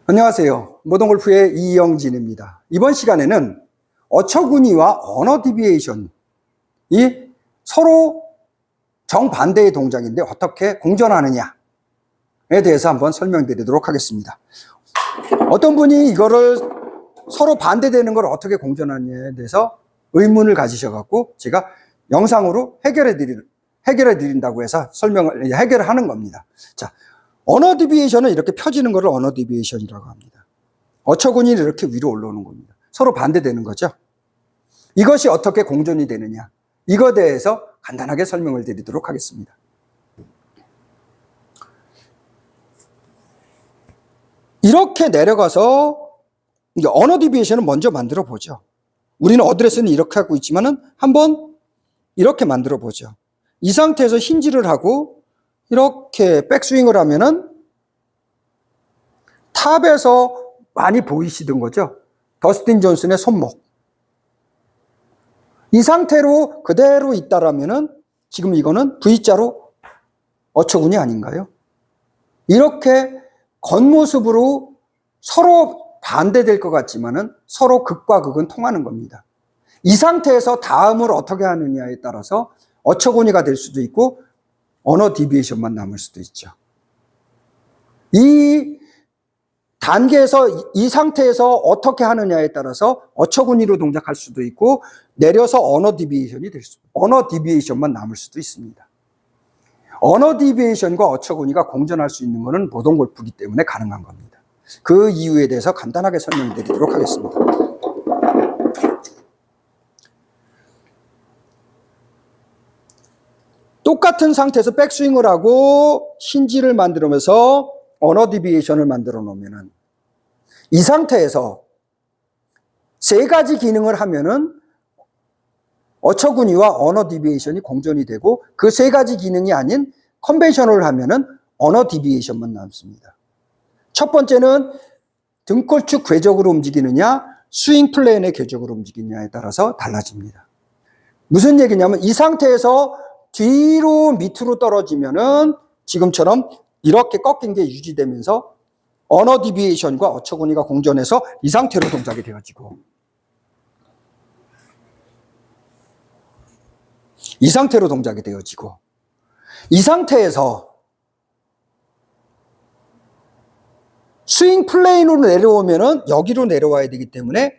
안녕하세요. 모던골프의 이영진입니다. 이번 시간에는 어처구니와 언어 디비에이션이 서로 정반대의 동작인데 어떻게 공존하느냐에 대해서 한번 설명드리도록 하겠습니다. 어떤 분이 이거를 서로 반대되는 걸 어떻게 공존하느냐에 대해서 의문을 가지셔갖고 제가 영상으로 해결해 드린다고 해서 해결을 하는 겁니다. 자, 언어 디비에이션은 이렇게 펴지는 것을 언어 디비에이션이라고 합니다. 어처구니 이렇게 위로 올라오는 겁니다. 서로 반대되는 거죠. 이것이 어떻게 공존이 되느냐, 이거에 대해서 간단하게 설명을 드리도록 하겠습니다. 이렇게 내려가서 언어 디비에이션을 먼저 만들어 보죠. 우리는 어드레스는 이렇게 하고 있지만은 한번 이렇게 만들어 보죠. 이 상태에서 힌지를 하고 이렇게 백스윙을 하면은 탑에서 많이 보이시던 거죠. 더스틴 존슨의 손목. 이 상태로 그대로 있다라면은 지금 이거는 V자로 어처구니 아닌가요? 이렇게 겉모습으로 서로 반대될 것 같지만은 서로 극과 극은 통하는 겁니다. 이 상태에서 다음을 어떻게 하느냐에 따라서 어처구니가 될 수도 있고 언어 디비에이션만 남을 수도 있죠. 이 단계에서 이 상태에서 어떻게 하느냐에 따라서 어처구니로 동작할 수도 있고 내려서 언어 디비에이션만 남을 수도 있습니다. 언어 디비에이션과 어처구니가 공존할 수 있는 것은 모던 골프이기 때문에 가능한 겁니다. 그 이유에 대해서 간단하게 설명드리도록 하겠습니다. 똑같은 상태에서 백스윙을 하고 힌지를 만들면서 언어 디비에이션을 만들어 놓으면은 이 상태에서 세 가지 기능을 하면은 어처구니와 언어 디비에이션이 공존이 되고 그 세 가지 기능이 아닌 컨벤셔널을 하면은 언어 디비에이션만 남습니다. 첫 번째는 등골축 궤적으로 움직이느냐, 스윙 플레인의 궤적으로 움직이느냐에 따라서 달라집니다. 무슨 얘기냐면 이 상태에서 뒤로 밑으로 떨어지면은 지금처럼 이렇게 꺾인 게 유지되면서 언어 디비에이션과 어처구니가 공존해서 이 상태로 동작이 되어지고 이 상태로 동작이 되어지고 이 상태에서 스윙 플레인으로 내려오면은 여기로 내려와야 되기 때문에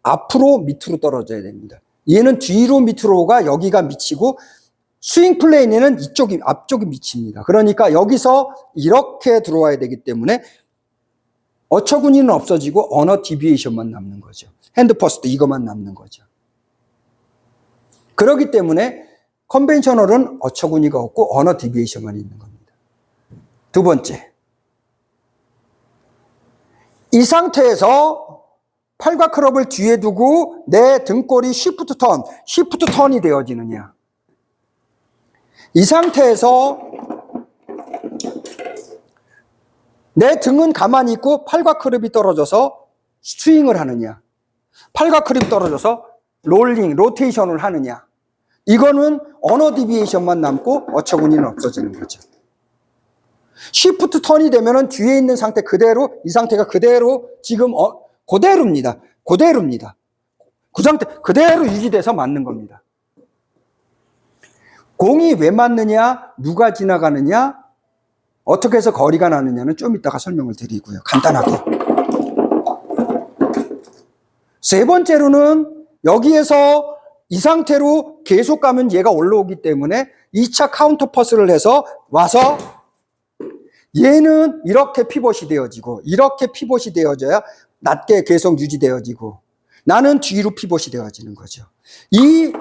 앞으로 밑으로 떨어져야 됩니다. 얘는 뒤로 밑으로가 여기가 미치고 스윙 플레인에는 앞쪽이 미칩니다. 그러니까 여기서 이렇게 들어와야 되기 때문에 어처구니는 없어지고 언어 디비에이션만 남는 거죠. 핸드 퍼스트 이것만 남는 거죠. 그렇기 때문에 컨벤셔널은 어처구니가 없고 언어 디비에이션만 있는 겁니다. 두 번째, 이 상태에서 팔과 클럽을 뒤에 두고 내 등골이 시프트 턴이 되어지느냐, 이 상태에서 내 등은 가만히 있고 팔과 클럽이 떨어져서 스윙을 하느냐, 팔과 클럽이 떨어져서 로테이션을 하느냐, 이거는 언어 디비에이션만 남고 어처구니는 없어지는 거죠. 시프트 턴이 되면은 뒤에 있는 상태 그대로, 이 상태가 그대로 지금 그대로입니다. 그 상태 그대로 유지돼서 맞는 겁니다. 공이 왜 맞느냐, 누가 지나가느냐, 어떻게 해서 거리가 나느냐는 좀 이따가 설명을 드리고요. 간단하게. 세 번째로는 여기에서 이 상태로 계속 가면 얘가 올라오기 때문에 2차 카운터 퍼스를 해서 와서 얘는 이렇게 피벗이 되어지고 이렇게 피벗이 되어져야 낮게 계속 유지되어지고 나는 뒤로 피벗이 되어지는 거죠. 이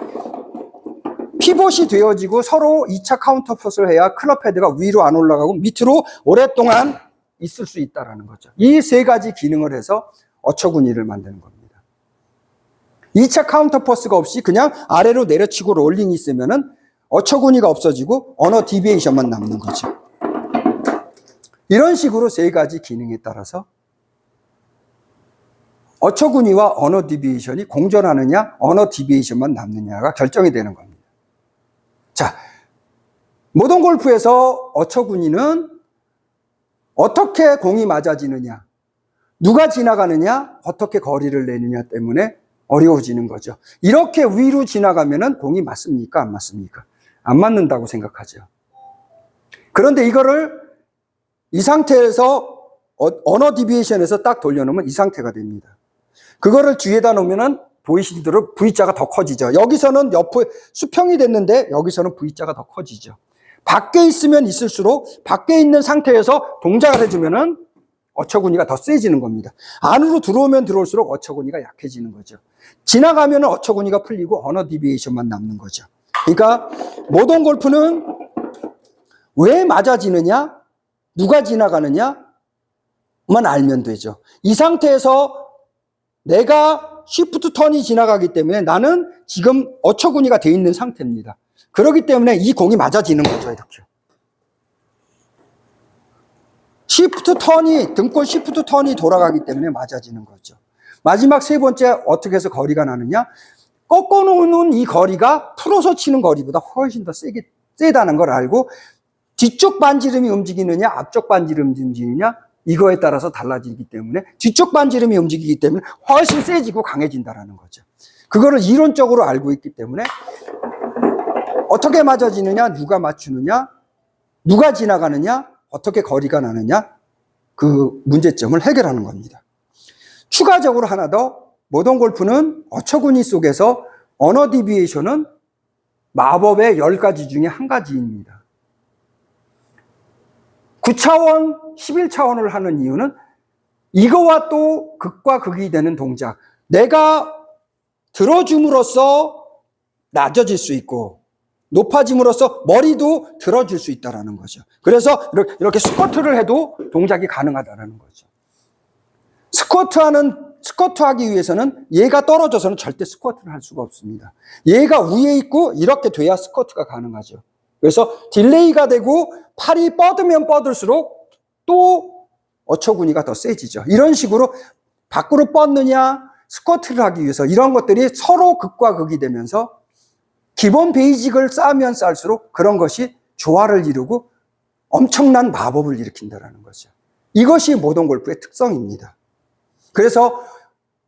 피벗이 되어지고 서로 2차 카운터 퍼스를 해야 클럽 헤드가 위로 안 올라가고 밑으로 오랫동안 있을 수 있다는 거죠. 이 세 가지 기능을 해서 어처구니를 만드는 겁니다. 2차 카운터 퍼스가 없이 그냥 아래로 내려치고 롤링이 있으면은 어처구니가 없어지고 언어 디비에이션만 남는 거죠. 이런 식으로 세 가지 기능에 따라서 어처구니와 언어 디비에이션이 공존하느냐, 언어 디비에이션만 남느냐가 결정이 되는 겁니다. 자, 모던 골프에서 어처구니는 어떻게 공이 맞아지느냐, 누가 지나가느냐, 어떻게 거리를 내느냐 때문에 어려워지는 거죠. 이렇게 위로 지나가면은 공이 맞습니까? 안 맞습니까? 안 맞는다고 생각하죠. 그런데 이거를 이 상태에서 언어 디비에이션에서 딱 돌려놓으면 이 상태가 됩니다. 그거를 뒤에다 놓으면은 보이신 대로 V자가 더 커지죠. 여기서는 옆에 수평이 됐는데 여기서는 V자가 더 커지죠. 밖에 있으면 있을수록 밖에 있는 상태에서 동작을 해주면은 어처구니가 더 세지는 겁니다. 안으로 들어오면 들어올수록 어처구니가 약해지는 거죠. 지나가면 어처구니가 풀리고 언어 디비에이션만 남는 거죠. 그러니까 모던 골프는 왜 맞아지느냐, 누가 지나가느냐만 알면 되죠. 이 상태에서 내가 쉬프트 턴이 지나가기 때문에 나는 지금 어처구니가 돼 있는 상태입니다. 그렇기 때문에 이 공이 맞아지는 거죠. 이렇게. 등골 쉬프트 턴이 돌아가기 때문에 맞아지는 거죠. 마지막 세 번째 어떻게 해서 거리가 나느냐? 꺾어놓는 이 거리가 풀어서 치는 거리보다 훨씬 더 세다는 걸 알고 뒤쪽 반지름이 움직이느냐 앞쪽 반지름이 움직이느냐 이거에 따라서 달라지기 때문에 뒤쪽 반지름이 움직이기 때문에 훨씬 세지고 강해진다는 거죠. 그거를 이론적으로 알고 있기 때문에 어떻게 맞아지느냐, 누가 맞추느냐, 누가 지나가느냐, 어떻게 거리가 나느냐 그 문제점을 해결하는 겁니다. 추가적으로 하나 더, 모던 골프는 어처구니 속에서 언어 디비에이션은 마법의 10가지 중에 한 가지입니다. 9차원, 11차원을 하는 이유는 이거와 또 극과 극이 되는 동작, 내가 들어줌으로써 낮아질 수 있고 높아짐으로써 머리도 들어줄 수 있다는 거죠. 그래서 이렇게 스쿼트를 해도 동작이 가능하다는 거죠. 스쿼트하기 위해서는 얘가 떨어져서는 절대 스쿼트를 할 수가 없습니다. 얘가 위에 있고 이렇게 돼야 스쿼트가 가능하죠. 그래서 딜레이가 되고 팔이 뻗으면 뻗을수록 또 어처구니가 더 세지죠. 이런 식으로 밖으로 뻗느냐 스쿼트를 하기 위해서 이런 것들이 서로 극과 극이 되면서 기본 베이직을 쌓으면 쌓을수록 그런 것이 조화를 이루고 엄청난 마법을 일으킨다는 거죠. 이것이 모던 골프의 특성입니다. 그래서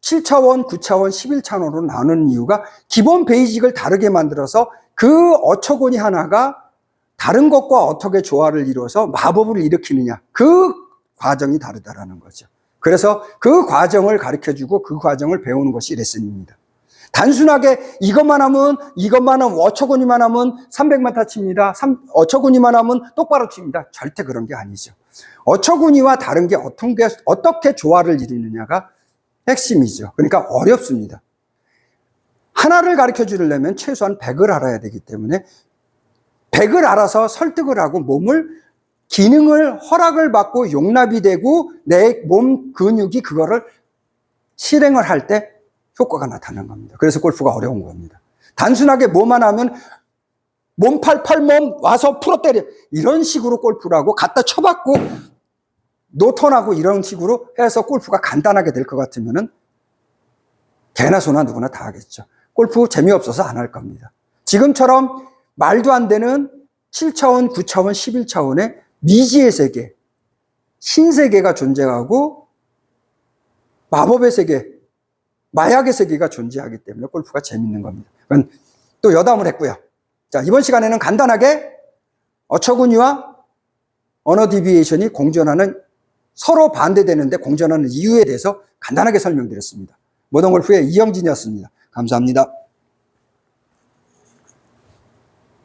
7차원, 9차원, 11차원으로 나누는 이유가 기본 베이직을 다르게 만들어서 그 어처구니 하나가 다른 것과 어떻게 조화를 이루어서 마법을 일으키느냐 그 과정이 다르다라는 거죠. 그래서 그 과정을 가르쳐주고 그 과정을 배우는 것이 레슨입니다. 단순하게 이것만 하면 어처구니만 하면 300m 칩니다. 어처구니만 하면 똑바로 칩니다. 절대 그런 게 아니죠. 어처구니와 다른 게 어떻게 조화를 이루느냐가 핵심이죠. 그러니까 어렵습니다. 하나를 가르쳐 주려면 최소한 100을 알아야 되기 때문에 100을 알아서 설득을 하고 기능을 허락을 받고 용납이 되고 내 몸 근육이 그거를 실행을 할 때 효과가 나타나는 겁니다. 그래서 골프가 어려운 겁니다. 단순하게 뭐만 하면 몸팔 와서 풀어 때려 이런 식으로 골프를 하고 갖다 쳐받고 노턴하고 이런 식으로 해서 골프가 간단하게 될 것 같으면은 개나 소나 누구나 다 하겠죠. 골프 재미없어서 안 할 겁니다. 지금처럼 말도 안 되는 7차원, 9차원, 11차원의 미지의 세계, 신세계가 존재하고 마법의 세계, 마약의 세계가 존재하기 때문에 골프가 재밌는 겁니다. 그건 또 여담을 했고요. 자, 이번 시간에는 간단하게 어처구니와 언어 디비에이션이 공존하는 서로 반대되는데 공존하는 이유에 대해서 간단하게 설명드렸습니다. 모던 골프의 이영진이었습니다. 감사합니다.